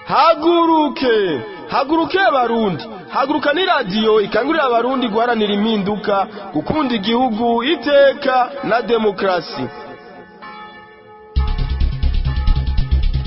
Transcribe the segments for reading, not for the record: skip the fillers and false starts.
haguruke haguruke abarundi haguruka ni radiyo ikangurira abarundi guharanira impinduka gukunda igihugu iteka na demokrasi.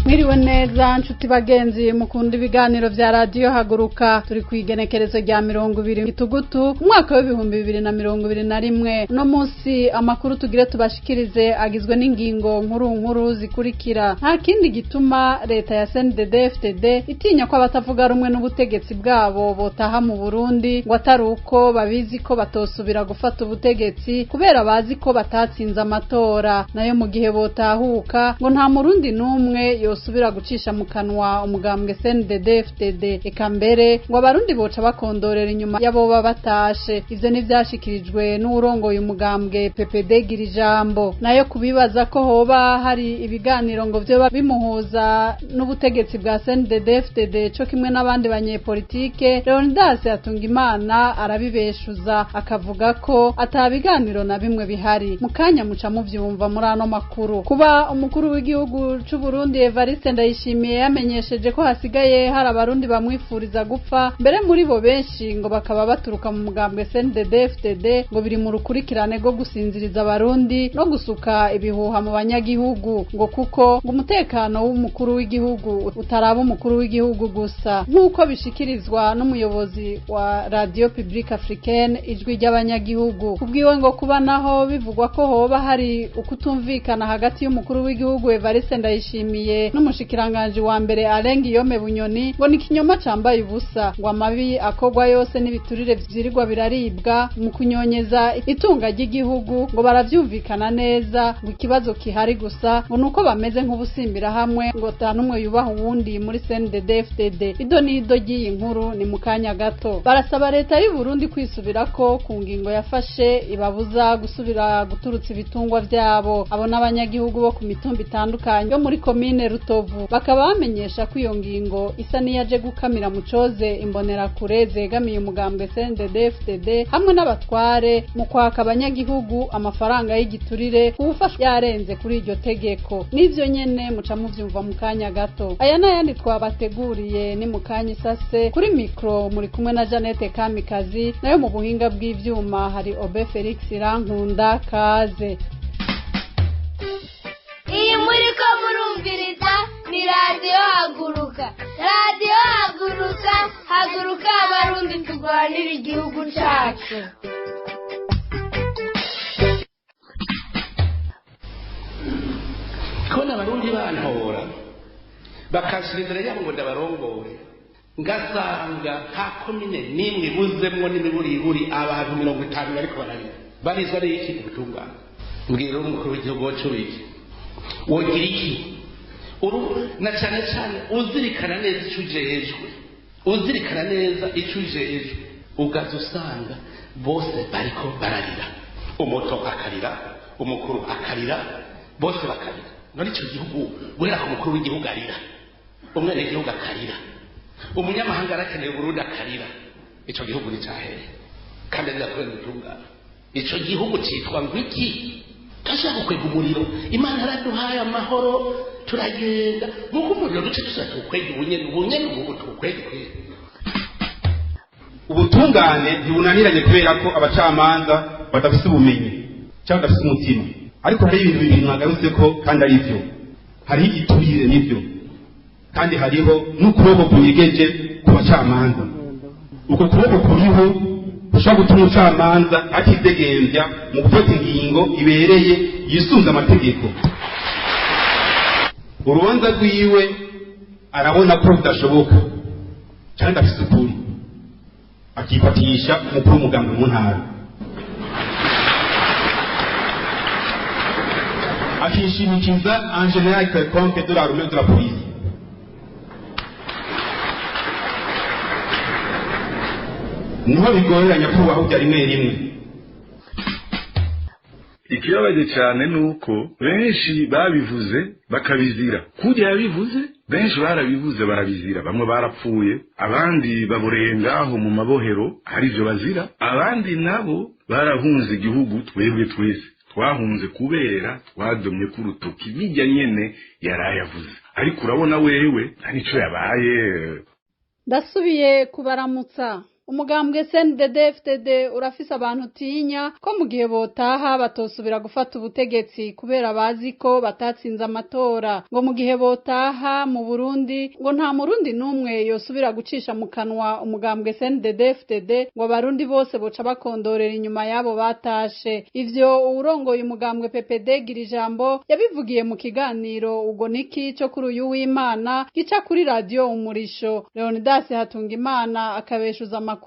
Mwiriwe neza nshuti bagenzi mukunda ibiganiro vya radio haguruka turi kwigenekerezo rya 20 Gitugutu umwaka wa 2021 no munsi amakuru tugire tubashikirize agizwe n'ingingo nkuru zikurikira. Nta kindi gituma leta ya CNDD-FDD itinya ko abatavuga rumwe n'ubutegetsi bwabo botaha mu Burundi ngo ataruko babizi ko batosubira gufata ubutegetsi kubera bazi ko batatsinze amatora, nayo mu gihe botahuka ngo nta murundi numwe subira gucisha mu kanwa umugambwe CNDD-FDD eka mbere ngo abarundi boca bakondorera inyuma yabo babatashe. Ivyo ni vyashikirijwe n'urongoye umugambwe PPD Girijambo. Nayo kubibaza ko hoba hari ibiganiro ngo vyo bimuhuza n'ubutegetsi bwa CNDD-FDD cyo kimwe n'abandi banyepolitike, Leonidas Hatungimana arabibeshuza akavuga ko atabiganiro na bimwe bihari. Mukanya muca muvyumva muri ano makuru. Kuba umukuru w'igihugu c'u Burundi Evariste Ndayishimiye yamenyesheje ko hasigaye hari abarundi bamwifuriza gupfa, mbere muri bo benshi ngo bakaba baturuka mu mugambwe CNDD-FDD, ngo biri mu rukurikirane rwo gusinziriza abarundi no gusuka ibihuha mu banyagihugu, ngo kuko ngo umutekano w'umukuru w'igihugu utaraba umukuru w'igihugu gusa, nk'uko bishikirizwa n'umuyobozi wa Radio Publique Africaine ijwi ry'abanyagihugu. Kubwiwe ngo kuba naho bivugwa ko hoba hari ukutumvikana hagati y'umukuru w'igihugu Evariste Ndayishimiye n'umushikiranganje wa mbere Alengi Yome Bunyoni, ngo ni kinyoma cambaye ubusa, ngo amabi akogwa yose n'ibiturire vyirirwa biraribwa mu kunyonyeza itunga ry'igihugu, ngo baravyumvikana neza, ngo ikibazo kihari gusa ngo nuko bameze nk'ubusimbira hamwe, ngo tanumwe yubaha uwundi muri CNDD-FDD. Ido nido ry'iyi nkuru ni mukanya gato. Barasaba leta y'u Burundi kwisubirako ku ngingo yafashe ibabuza gusubira guturutsa ibitungwa vyabo. Abo n'abanyagihugu bo ku mitumba itandukanye yo muri komine Rutovu bakaba bamenyesha ko iyo ngingo isa niyaje gukamira mucoze imbonerakure zegamiye umugambwe CNDD-FDD hamwe n'abatware mu kwaka abanyagihugu amafaranga y'igiturire ubufashwa yarenze kuri iryo tegeko. N'ivyo nyene muca muvyumva mu kanya gato. Aya n'ayandi twabateguriye ni mu kanya isase. Kuri mikro muri kumwe na Janete Kamikazi, nayo mu buhinga bw'ivyuma hari Obe Felix Rankunda. Kaze iyi muri ko murumviriza ni radio haguruka. Radio haguruka, haguruka abarundi turwanira igihugu cyacu. Kona abarundi bantora bakashira imbere yabo ngo ndabarongoye, ngasanga nta komine nimwe buzemwo n'imiburiburi abantu 50 bariko bararira barizwa n'iki gutungana. Mbwira umukuru w'igihugu wacu wiki wogira iki na cyane cyane uzirikana neza icyo ujejwe, uzirikana neza icyo ujejwe, ugaza usanga bose bariko bararira, umuto akarira, umukuru akarira, bose bakarira. None icyo gihugu guhera ku mukuru w'igihugu arira, umwene w'igihugu akarira, umunyamahanga arakeneye Burundi akarira, icyo gihugu ni cyahere kandi ndakwenda gutungana. Icyo gihugu cyitwa ngwiki tashaka kwega umuriro. Imana araduhaye amahoro turagenda nuko umuriro duce dusaka kwega ubunyene ubu tukwege kwega. Ubutungane ntibunaniranye kubera ko abacamanza badafite ubumenyi cyangwa badafite umutima, ariko hari ibintu bibiri mwagarutse ko kandi ari byo. Hari igiturire n'ibyo, kandi hariho n'ukuboko kunyegeje ku bacamanza. Uko kuboko kuriho ushobora gutuma umucamanza atidegembya mu gufata ingingo ibereye yisunze amategeko. Urubanza rwiwe arabona ko rudashoboka cyangwa afite ukuri, akifatisha umukuru w'umugambi mu ntara, akishimikiza en général quelconque de l'armée de la police. Niho bigoreranya kubaho bya rimwe rimwe. Ikibabaje cyane nuko benshi babivuze bakabizira. Kujya yabivuze benshi barabivuze barabizira, bamwe barapfuye, abandi baburengaho mu mabohero hari byo bazira, abandi nabo barahunze igihugu. Twebwe twese twahunze kubera twadomye ku rutoki bijya nyene yarayavuze ariko urabona wewe nta nico yabaye. Ndasubiye kubaramutsa. Umugambwe CNDD-FDD urafise abantu utinya ko mu gihe botaha batosubira gufata ubutegetsi kubera bazi ko batatsinze amatora, ngo mu gihe botaha mu Burundi ngo nta murundi numwe yosubira gucisha mu kanwa umugambwe CNDD-FDD ngo abarundi bose boca bakondorera inyuma yabo batashe. Ivyo urongoye umugambwe PPD Girijambo yabivugiye mu kiganiro ubwo niki cyo kuri uyu w'Imana gica kuri radio Umurisho. Leonidas Hatungimana akabeshuza makuru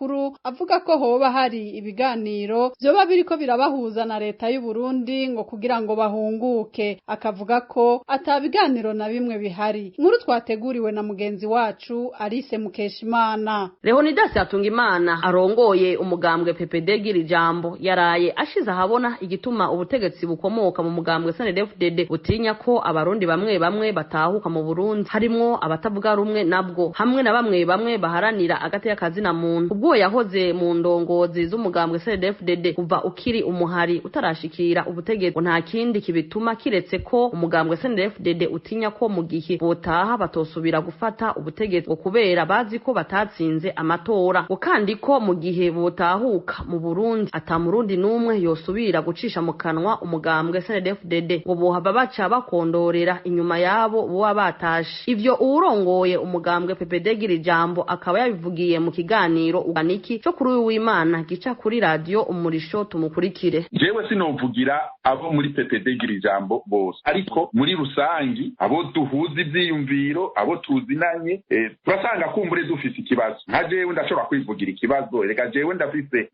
avuga ko hoba hari ibiganiro byoba biriko birabahuza na leta y'u Burundi ngo kugira ngo bahunguke, akavuga ko atabiganiro na bimwe bihari. Nkuru twateguriwe na mugenzi wacu Alice Mukeshimana. Leonidas Hatungimana arongoye umugambwe PPD Girijambo yaraye ashize ahabona igituma ubutegetsi bukomoka mu mugambwe CNDD-FDD utinya ko abarundi bamwe batahuka mu Burundi, harimwo abatavuga rumwe nabwo hamwe na bamwe baharanira agati y'akazi na muntu. Ubwo yahoze mu ndongozi z'umugambwe CNDD-FDD kuva ukiri umuhari utarashikira ubutegetsi, nta kindi kibituma kiretse ko umugambwe CNDD-FDD utinya ko mu gihe botaha batosubira gufata ubutegetsi ngo kubera bazi ko batatsinze amatora, ngo kandi ko mu gihe botahuka mu Burundi ata murundi numwe yosubira gucisha mu kanwa umugambwe CNDD-FDD ngo bohava baca bakondorera inyuma yabo boba batashe. Ivyo urongoye umugambwe PPD Girijambo akaba yabivugiye mu kiganiro uganiki cyo kuri uyu w'Imana gica kuri radio Umurisho. Tumukurikire. Jewe sinovugira abo muri PPD Girijambo bose, ariko muri rusangi abo duhuza ivyiyumviro, abo tuzinanye, turasanga kumbure dufise ikibazo. Nka jewe ndashobora kwivugira ikibazo, reka jewe ndafise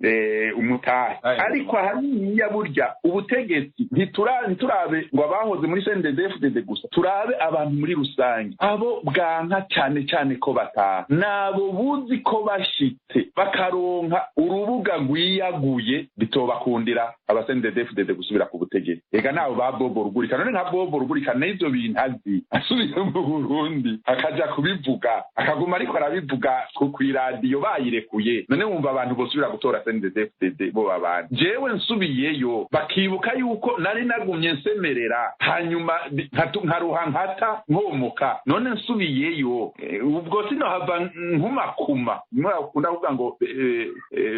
umutahe, ariko hariya burya ubutegetsi ntiturabe ngo abahoze muri CNDD-FDD gusa, turabe abantu muri rusangi abo bwanka cyane ko bataha, nabo buzi ko bashitse bakaronka urubuga rwiyaguye bitobakundira CNDD-FDD gusubira ku butegetsi. Ega nabo ba Bobo Rugurika, none nka Bobo Rugurika n'ivyo bintu azi asubiye mu Burundi akaja kubivuga akaguma ariko arabivuga ku radio bayirekuye, none wumva abantu bosubira gutora CNDD-FDD bo babandi. Jewe nsubiyeyo bakibuka yuko nari nagumye nsemerera hanyuma nkaruha nkata nkomoka, none nsubiyeyo ubwo sinohava nkumakuma mwakunda kuvuga ngo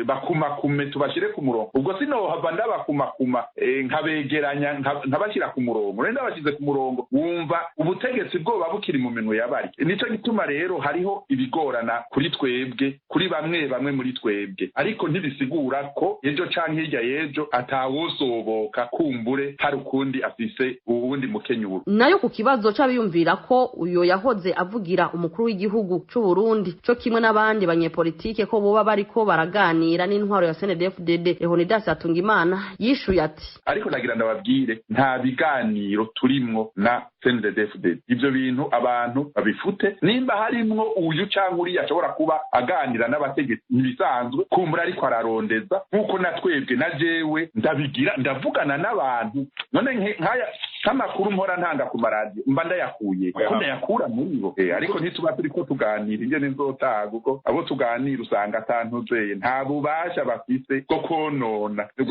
bakumakume tubashire ku murongo, ubwo sinohava ndabakumakuma nkabegeranya nkabashira ku murongo, none ndabashize ku murongo wumva ubutegetsi bwoba bukiri mu minwe yabari. Nico gituma rero hariho ibigorana kuri twebwe, kuri bamwe muri twebwe, ariko ntibisigura ko ejo canke hirya yejo atawosoboka kumbure hari ukundi afise ubundi mukenyuro. Nayo ku kibazo c'abiyumvira ko uyo yahoze avugira umukuru w'igihugu c'u Burundi co kimwe n'abandi banyepolitike ko boba bariko baraganira n'intwaro ya CNDD-FDD, Leonidas Hatungimana yishuye ati ariko nagira ndababwire nta biganiro turimwo na CNDD-FDD. Ivyo bintu abantu babifute, nimba harimwo uyu canke uriya ashobora kuba aganira n'abategetsi ntibisanzwe kumbura ariko ararondeza nkuko natwebwe na jewe ndabigira, ndavugana n'abantu, none nkaya kamakuru mpora ntanga ku maradiyo mba ndayakuye ko ndayakura muri bo, ariko ntituba turiko tuganira ingene nzotaga uko abo tuganira usanga atantuzeye nta bubasha bafise bwo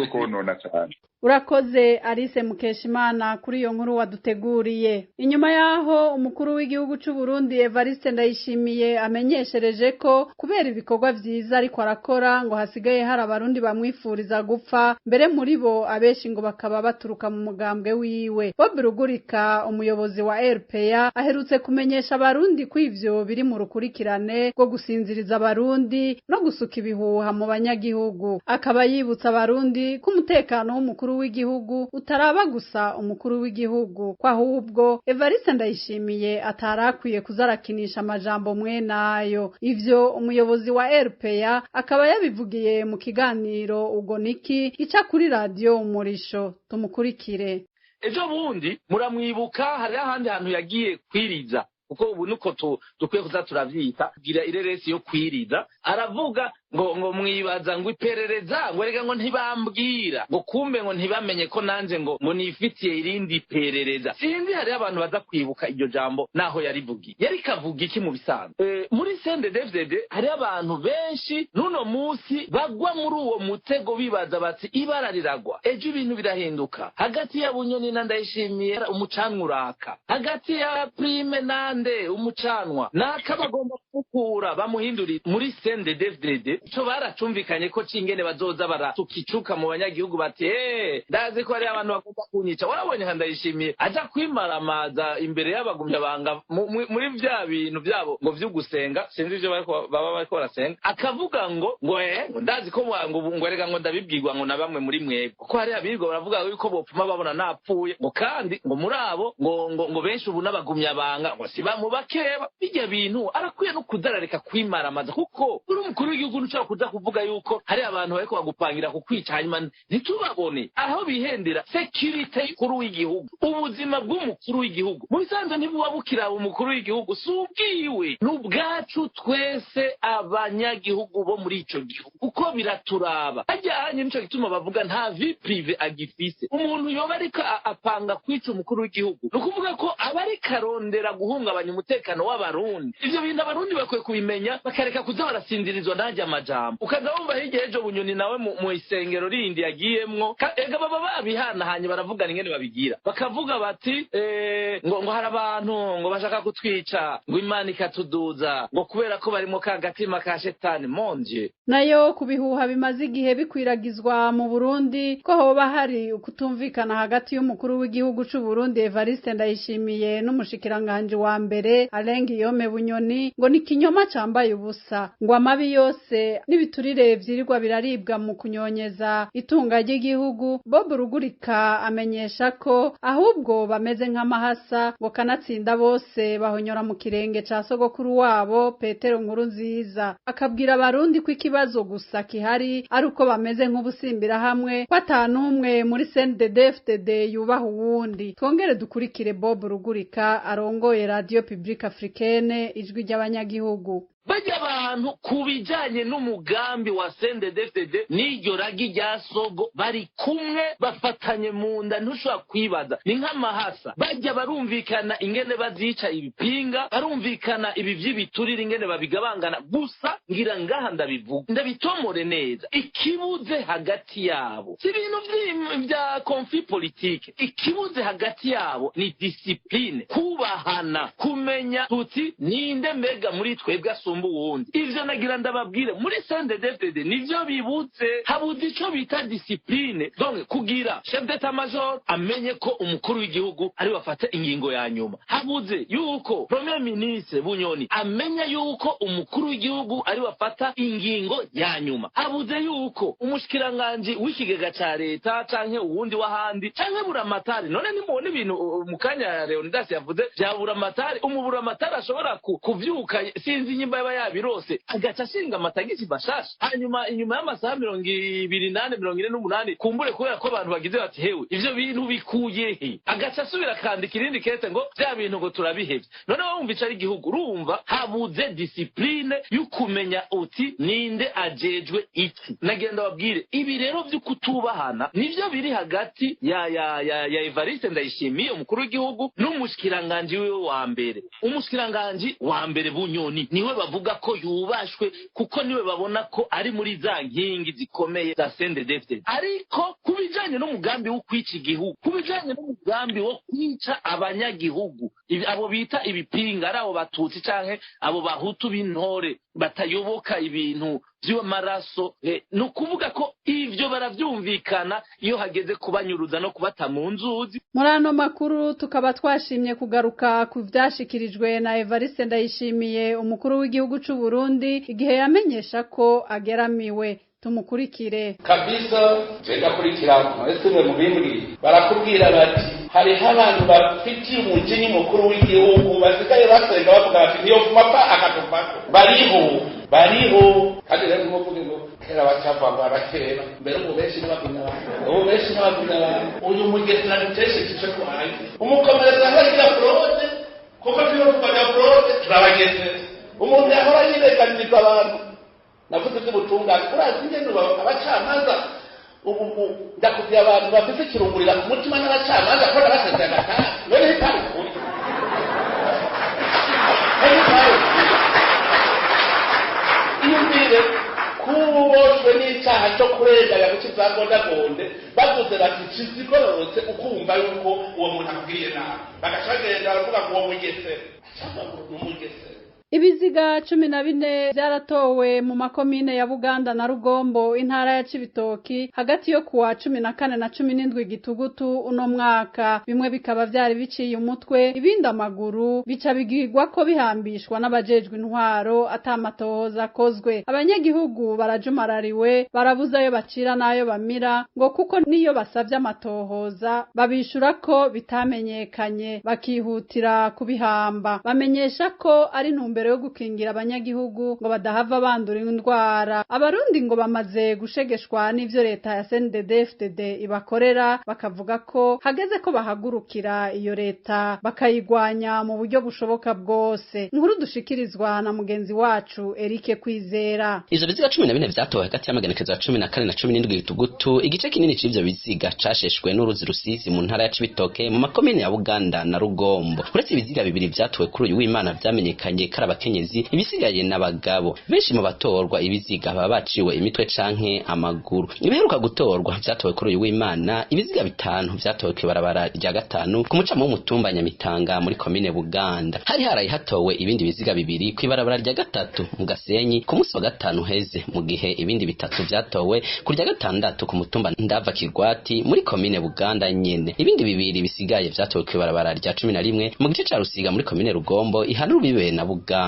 konona cyane. Urakoze Alice Mukeshimana kuri iyo nkuru waduteguriye. Inyuma yaho umukuru w'igihugu c'u Burundi Evariste Ndayishimiye amenyeshereje ko kubera ibikorwa vyiza ariko arakora ngo hasigaye hari abarundi bamwifuriza gupfa, mbere muri bo abeshi ngo bakaba baturuka mu mugambwe wiwe. Bob Rugurika umuyobozi wa RPA aherutse kumenyesha abarundi ko ivyo biri mu rukurikirane rwo gusinziriza abarundi no gusuka ibihuha mu banyagihugu. Akaba yibutsa abarundi ko umutekano w'umukuru w'igihugu utaraba gusa umukuru w'igihugu, kwa ahubwo Evariste Ndayishimiye atarakwiye kuzarakinisha amajambo mwe nayo. Ivyo umuyobozi wa RPA akaba yabivugiye mu kiganiro ubwo niki gica kuri radio Umurisho. Tumukurikire. Ejo bundi muramwibuka hari ahandi hantu yagiye kwiriza, kuko ubu nuko dukwiye kuza turavyita kugira ireresi yo kwiriza, aravuga ngo mwibaza ngo iperereza ngo erega ngo ntibambwira ngo kumbe ngo ntibamenye ko nanje ngo nifitiye irindi perereza. Sinzi hari abantu baza kwibuka iryo jambo naho yarivugiye. Yari kavuga iki mu bisanzwe? Muri CNDD-FDD hari abantu benshi nuno musi bagwa muri uwo mutego bibaza bati ibara riragwa. Ejo ibintu birahinduka. Hagati ya Bunyoni na Ndayishimiye umucanwa uraka. Hagati ya Prime nande umucanwa. Naka bagomba kukura bamuhindurira muri CNDD-FDD. Cyo baracumvikanye ko cingene bazoza baratukicuka mu banyagihugu bati ndazi ko hari abantu bagomba kunyica. Warabonye Ndayishimiye aja kwimaramaza imbere y'abagumya banga muri vya bintu byabo ngo vy'ugusenga. Sinzi ivyo baba bariko barasenga. Akavuga ngo ndazi ko ngo erega ngo ndabibwirwa ngo na bamwe muri mwebwe. Kuko hari abirgo baravuga yuko bopfuma babona napfuye ngo kandi ngo muri abo ngo benshi ubu n'abagumya banga ngo siba mu bakeba. Bijya bintu arakwiye no kudarareka kwimaramaza kuko uri umukuru w'igihugu n'ushaka kuza kuvuga yuko hari abantu bariko bagupangira kukwica hanyuma ntitubabone aho bihendera security y'umukuru w'igihugu, ubuzima bw'umukuru w'igihugu. Mu bisanzwe ntibuba bukiraba umukuru w'igihugu subwiwe n'ubwacu twese abanyagihugu bo muri ico gihugu kuko biraturaba. Ajyanye nico gituma bavuga nta vie prive agifise. Umuntu yoba ariko apanga kwica umukuru w'igihugu nukuvuga ko abari karondera guhungabanya umutekano w'abarundi. Ivyo bintu abarundi bakwiye kubimenya bakareka kuza barasindirizwa najya amajambo. Ukaza wumva hirya ejo Bunyoni nawe mu isengero rindi yagiyemwo ega baba babihanahanye baravugana ingene babigira bakavuga bati ngo hari abantu ngo bashaka kutwica ngo Imana ikatuduza ngo kubera ko barimo kagatima ka shetani monje. Nayo kubihuha bimaze igihe bikwiragizwa mu Burundi ko hoba hari ukutumvikana hagati y'umukuru w'igihugu c'u Burundi Evariste Ndayishimiye n'umushikiranganje wa mbere Alain Guillaume Bunyoni ngo ni kinyoma cambaye ubusa ngo amabi yose n'ibiturire vyirirwa biraribwa mu kunyonyeza itunga ry'igihugu. Bob Rugurika amenyesha ko ahubwo bameze nk'amahasa ngo kanatsinda bose bahonyora mu kirenge ca sogokuru wabo Petero Nkurunziza. Akabwira abarundi ko ikibazo gusa kihari ari uko bameze nk'ubusimbira hamwe ko atanumwe muri CNDD-FDD yubaha uwundi. Twongere dukurikire Bob Rugurika arongoye Radio Publique Africaine ijwi ry'abanyagihugu. Bajya abantu kubijanye n'umugambi wa CNDD-FDD n'iryo ragi rya sogo bari kumwe bafatanye mu nda ntushobora kwibaza ni nk'amahasa. Bajya barumvikana ingene bazica ibipinga, barumvikana ibi vy'ibiturire ingene babigabangana. Gusa ngira ngaha ndabitomore neza ikibuze hagati yabo si ibintu vya conflit politique. Ikibuze hagati yabo ni discipline, kubahana, kumenya tuti ninde mbega muri twebwe uwundi. Ivyo nagira ndababwire muri CNDD-FDD nivyo bibutse. Habuze ico bita discipline. Donc kugira chef d'état major amenye ko umukuru w'igihugu ari wafata ingingo ya nyuma. Habuze yuko premier ministre Bunyoni amenya yuko umukuru w'igihugu ari wafata ingingo ya nyuma. Habuze yuko umushikiranganje w'ikigega ca leta canke uwundi wahandi canke buramatari. None nimubona ibintu mukanya Leonidas yavuze bya buramatari. Umuburamatari ashobora kuvyuka sinzi nyimba yabirose agaca ashinga amatagisi bashasha hanyuma inyuma y'amasaha 28-48 kumbure kubera ko abantu bagize bati hewe ivyo bintu bikuye he agaca asubira kandika irindi kete ngo bya bintu ngo turabihevye. None wumva ica ari igihugu urumva habuze discipline y'ukumenya uti ninde ajejwe iki. Nagenda babwire ibi rero vy'ukutubahana nivyo biri hagati ya Evariste Ndayishimiye umukuru w'igihugu n'umushikiranganje wiwe wa mbere. Umushikiranganje wa mbere Bunyoni niwe bavuga ko yubashwe kuko niwe babona ko ari muri za nkingi zikomeye za CNDD-FDD. Ariko kubijanye n'umugambi wo kwica igihugu, kubijanye n'umugambi wo kwica abanyagihugu, abo bita ibipinga ari abo batutsi canke abo bahutu b'intore batayoboka ibintu vy'amaraso, no kuvuga ko ivyo baravyumvikana iyo hageze kubanyuruza no kubata mu nzuzi. Muri ano makuru tukaba twashimye kugaruka ku vyashikirijwe na Evariste Ndayishimiye umukuru w'igihugu c'u Burundi igihe yamenyesha ko ageramiwe. Tumukurikire kabisa. Jenda kurikira mwese mu bimbwi barakubwira bati hariho abantu bafitiye umujinya umukuru w'igihugu basigaye basenga bavuga bati niyo mapa akatupako bariho kandi rero muvuge ngo kera bacava barakera mbere mu benshi n'abagumya uyu mugezi na biteshe kice kwaye umukomereza nkagira fraude kuko twiyo tukaja fraude turabageze umuntu yahora yirekaniriza abantu navuze iby'ubutungane urazi ingene abacamanza ubu ndakubwira abantu bafite ikirungurira ku mutima n'abacamanza ko nabasezeye agataha none hitari ukuri iyumvire kuboshwe n'icyaha cyo kurenganya mu kizagondagonde bavuze bati kizigororotse ukumva yuko uwo muntu akubwiye nabi bagaca bagenda baravuga ngo uwo mugesera cyangwa ngo ni umugesera. Ibiziga 14 byaratowe mu makomine ya Buganda na Rugombo intara ya Cibitoki hagati yo kuwa 14 na 17 Gitugutu uno mwaka. Bimwe bikaba byari biciye umutwe ibindi amaguru bica bigirwa ko bihambishwa n'abajejwe intwaro atamatohoza akozwe. Abanyagihugu barajumarariwe barabuza yo bacira nayo bamira ngo kuko niyo basavye amatohoza babishura ko bitamenyekanye bakihutira kubihamba. Bamenyesha ko ari ntumbe yo gukingira abanyagihugu ngo badahava bandura indwara. Abarundi ngo bamaze gushegeshwa n'ivyo leta ya CNDD-FDD ibakorera bakavuga ko hageze ko bahagurukira iyo leta bakayigwanya mu buryo bushoboka bwose. Inkuru dushikirizwa na mugenzi wacu Eric Kwizera. Izo biziga 14 vyatowe hagati y'amagenekezo ya 14 na 17 Gitugutu. Igice kinini c'ivyo biziga casheshwe n'uruzi Rusizi mu ntara ya Cibitoke mu makomine ya Buganda na Rugombo. Uretse ibiziga bibiri vyatowe kuri uyu w'Imana vyamenyekanye abakenyezi ibisigaye n'abagabo. Benshi mu batorwa ibiziga baba baciwe imitwe canke amaguru. Ibiheruka gutorwa vyatowe kuri uyu w'Imana ibiziga 5 vyatowe kwibarabara rya 5 ku mucamo w'umutumba Nyamitanga muri komine Buganda. Hari harayi hatowe ibindi biziga 2 kwibarabara rya 3 mu Gasenyi ku munsi wa 5 heze, mu gihe ibindi 3 vyatowe ku rya 6 ku mutumba Ndava Kirwati muri komine Buganda nyene. Ibindi 2 bisigaye vyatowe kwibarabara rya 11 mu gice ca Rusiga muri komine Rugombo ihanuru bibe na Buganda.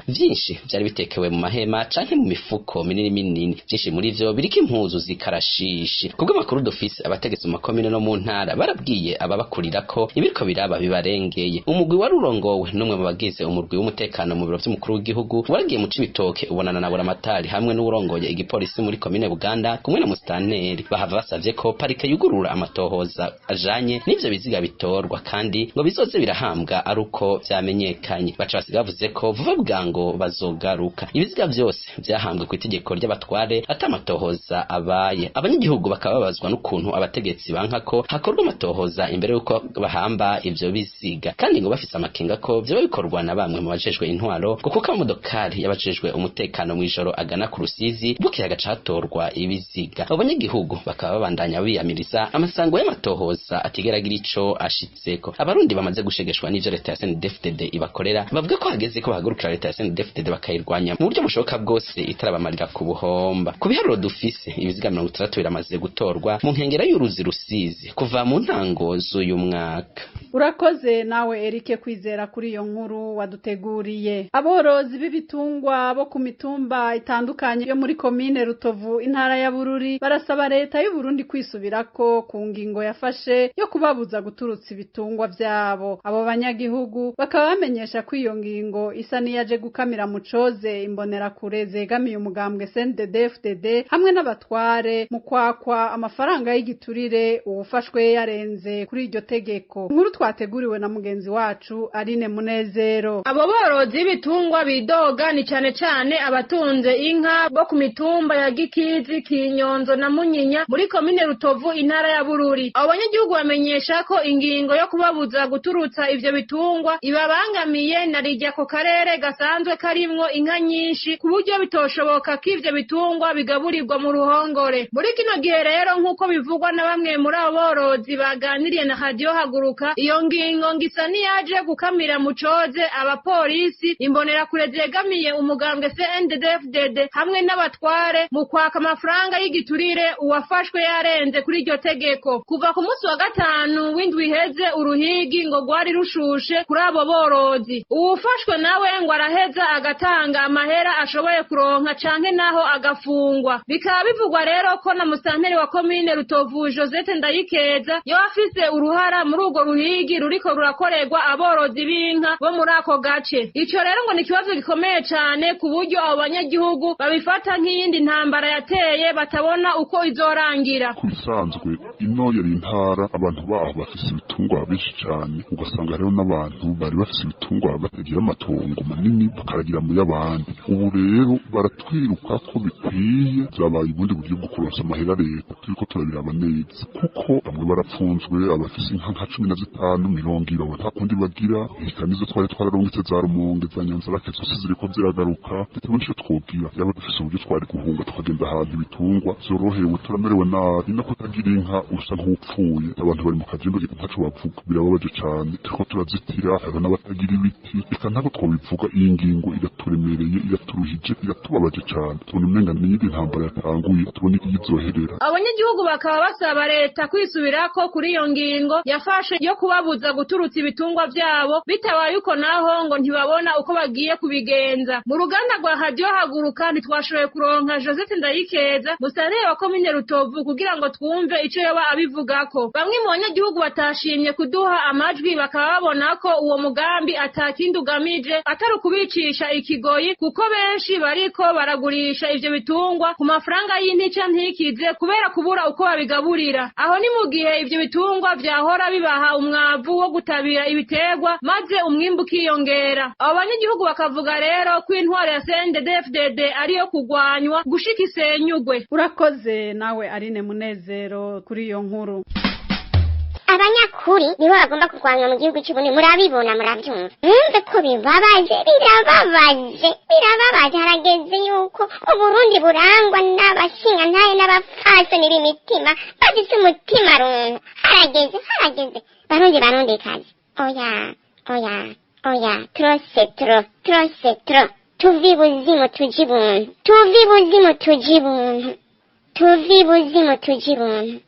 Vyinshi vyari bitekewe mu mahema canke mu mifuko minini minini. Vyinshi muri vyo biriko impuzu zikarashishi. Kubwo makuru dofisi abategetsi mu makomine no mu ntara barabwiye ababakurira ko ibiriko biraba bibarengeye. Umugwi wari urongowe n'umwe mu bagize umurwi w'umutekano mu biro vy'umukuru w'igihugu waragiye mu Cibitoke ubonana na buramatari hamwe n'urongoye igipolisi muri komine Buganda kumwe na mustaneri. Bahava basavye ko parike yugurura amatohoza ajanye n'ivyo biziga bitorwa kandi ngo bizoze birahambwa ari uko vyamenyekanye. Baca basiga bavuze ko vuba bwango bazogaruka. Ibiziga vyose vyahambwe ku itegeko ry'abatware atamatohoza abaye. Abanyagihugu bakaba babazwa n'ukuntu abategetsi banka ko hakorwa amatohoza imbere yuko bahamba ivyo biziga, kandi ngo bafise amakenga ko vyo bikorwa na bamwe mu bajejwe intwaro kuko amodokari yabajejwe umutekano mu ijoro agana ku Rusizi bukiye agacatorwa ibiziga. Abanyagihugu bakaba babandanya biyamiriza amasango y'amatohoza atigeragira ico ashitseko. Abarundi bamaze gushegeshwa n'ivyo leta ya CNDD-FDD ibakorera bavuga ko hageze ko bahagurukira leta ya CNDD-FDD bakayirwanya mu buryo bushoboka bwose itarabamarira ku buhomba. Ku biharuro dufise ibiziga 60 biramaze gutorwa mu nkengera y'uruzi Rusizi kuva mu ntango z'uyu mwaka. Urakoze nawe Eric Kwizera kuri iyo nkuru waduteguriye. Aborozi b'ibitungwa bo ku mitumba itandukanye yo muri komine Rutovu intara ya Bururi barasaba leta y'u Burundi kwisubirako ku ngingo yafashe yo kubabuza guturutsa ibitungwa vyabo. Abo banyagihugu bakaba bamenyesha ko iyo ngingo isa niyaje gukamira mucoze imbonera kure zegamiye umugambwe CNDD-FDD hamwe n'abatware mu kwakwa amafaranga y'igiturire uwufashwe yarenze kuri iryo tegeko. Inkuru twateguriwe na mugenzi wacu Aline Munezero. Abo borozi b'ibitungwa bidoga ni cane abatunze inka bo ku mitumba ya Gikizi, Kinyonzo na Munyinya muri komine Rutovu intara ya Bururi. Abo banyagihugu bamenyesha ko ingingo yo kubabuza guturutsa ivyo bitungwa ibabangamiye narijya ko karere gasanzwe karimwo inka nyinshi ku buryo bitoshoboka ko ivyo bitungwa bigaburirwa mu ruhongore. Muri kino gihe rero nk'uko bivugwa na bamwe muri abo borozi baganiriye na Radio Haguruka, iyo ngingo ngisa niyaje gukamira mucoze abapolisi imbonera kure zegamiye umugambwe CNDD-FDD hamwe n'abatware mu kwaka amafaranga y'igiturire uwafashwe yarenze kuri iryo tegeko. Kuva ku munsi wa 5 w'indwi iheze uruhigi ngo gwari rushushe kuri abo borozi. Uwufashwe nawe ngo araheza agatanga amahera ashoboye kuronka canke naho agafungwa. Bikaba bivugwa rero ko na musanteri wa komine Rutovu Josette Ndayikeza yo afise uruhara muri urwo ruhigi ruriko rurakorerwa aborozi b'inka bo muri ako gace. Ico rero ngo ni kibazo gikomeye cane ku buryo abo banyagihugu babifata nk'iyindi ntambara yateye batabona uko izorangira. Kubisanzwe ino yari intara abantu baho bafise ibitungwa benshi cane, ugasanga rero n'abantu bari bafise ibitungwa batagira amatongo manini bakaragira mu y'abandi. Ubu rero baratwiruka ko bikwiye byabaye ubundi buryo bwo kuronsa amahera leta turiko turabiraba neza kuko bamwe barapfunzwe abafise inka nka 15 20 nta kundi bagira ikanizo twari twararungitse za Rumonge za Nyanzarake zose ziriko ziragaruka ndetse n'icyo twobwira yaba dufise uburyo twari guhunga tukagenda ahantu ibitungwa zorohewe turamerewe nabi no kutagira inka usa nk'upfuye abantu bari mu kajimbo ntaco bavuga birababaje cyane turiko turazitira hari n'abatagira ibiti eka ntabwo twobivuga iyi ngingo iraturemereye iraturuhije iratubabaje cyane tubona umenga n'iyindi ntambara yatanguye tubona iyizoherera. Abanyagihugu bakaba basaba leta kwisubirako kuri iyo ngingo yafashe yo kubabuza guturutsa ibitungwa byabo bitabaye uko naho ngo ntibabona uko bagiye kubigenza. Mu ruganda rwa Radio Haguruka ntitwashoboye kuronka Joseph Ndayikeza musareye wa komine Rutovu kugira ngo twumve ico yoba abivugako. Bamwe mu banyagihugu batashimye kuduha amajwi bakaba babona ko uwo mugambi atakindi ugamije atari ukubicisha ikigoyi kuko benshi bariko baragurisha ivyo bitungwa ku mafaranga y'intica ntikize kubera kubura uko babigaburira. Aho ni mu gihe ivyo bitungwa vyahora bibaha umwavu wo gutabira ibiterwa maze umwimbu ukiyongera. Abo banyagihugu bakavuga rero ko intwaro ya CNDD-FDD ariyo kugwanywa gushika isenyugwe. Urakoze nawe Aline Munezero kuri iyo nkuru. Abanyakuri nibo bagomba kurwanywa mu gihugu cy'Uburundi murabibona murabyumva mwumve ko birababaje harageze yuko Uburundi burangwa n'abashinga ntaye n'abafasoni b'imitima bafite umutima runtu harageze barundi kazi oya trop tuvi buzimu tujibuntu.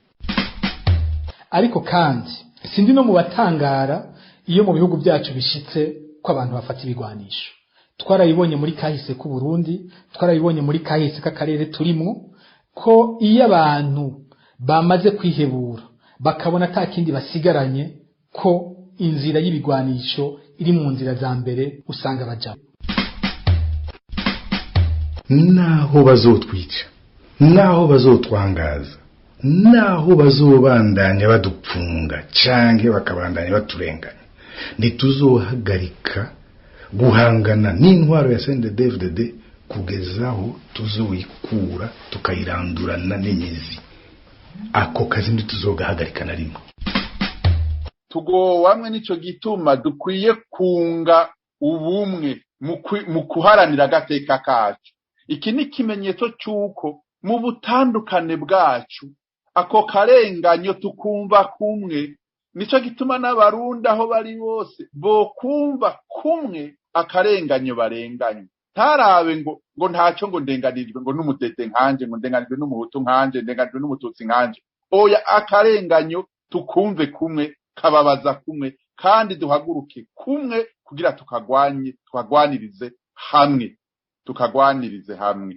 Ariko kandi sindi no mu batangara iyo mu bihugu byacu bishitse ko abantu bafata ibigwanisho. Twarabibonye muri kahise ku Burundi, twarabibonye muri kahise k'akarere turimo ko iyo abantu bamaze kwihebura bakabona atakindi basigaranye ko inzira y'ibigwanisho iri mu nzira za mbere usanga baja. Naho bazotwica, naho bazotwangaza, naho bazobandanya badupfunga canke bakabandanya baturenganya, ntituzohagarika guhangana n'intwaro ya CNDD-FDD kugezaho tuzoyikura tukayirandurana n'imizi. Ako kazi ntituzogahagarika na rimwe. Tugowamwe nico gituma dukwiye kunga ubumwe mu kuharanira agateka kacu. Iki ni kimenyetso cyuko mu butandukane bwacu ako karenganyo tukumva kumwe. Nico gituma n'abarundi aho bari bose bo kumva kumwe akarenganyo barenganye. Ntarabe ngo ntacyo ngo ndenganirijwe ngo n'umutete nkanje ngo ndenganijwe n'umuhutu nkanje ndenganijwe n'umututsi nkanje. Oya akarenganyo tukumve kumwe kababaza kumwe kandi duhaguruke kumwe kugira tukagwanirize hamwe.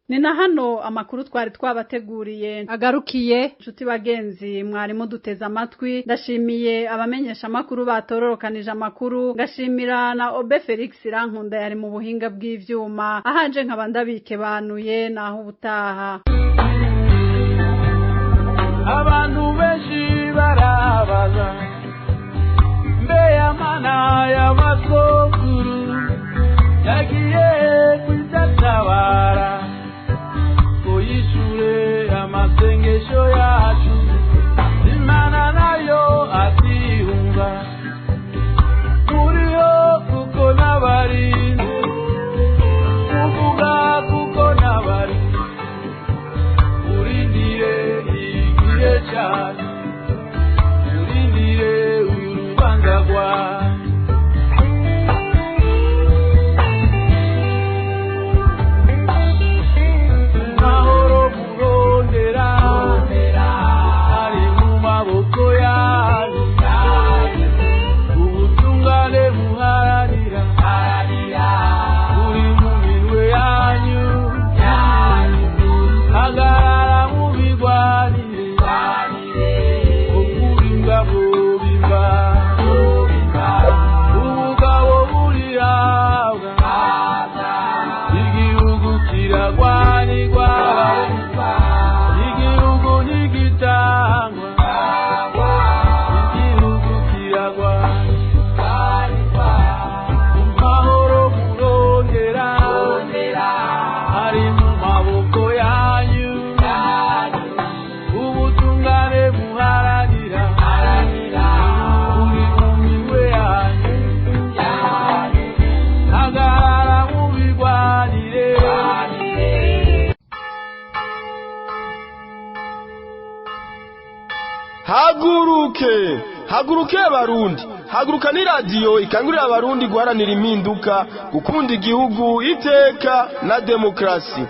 Ni na hano amakuru twari twabateguriye agarukiye. Nshuti bagenzi mwari muduteza amatwi, ndashimiye abamenyesha amakuru batororokanije amakuru, ngashimira na Obe Felix Rankunda yari mu buhinga bw'ivyuma, ahanje nkabandabike banuye naho ubutaha. Abantu benshi barabaza mbe amana y'amasokuru yagiye kwitabara yishure amasengesho yacu Imana nayo atihunga muriyo kuko nabari kuvuga kuko nabari urindire igihe cyane urindire urubanza rwa ari mu maboko yawe haguruke abarundi haguruka ni radiyo ikangurira abarundi guharanira impinduka gukunda igihugu iteka na demokarasi.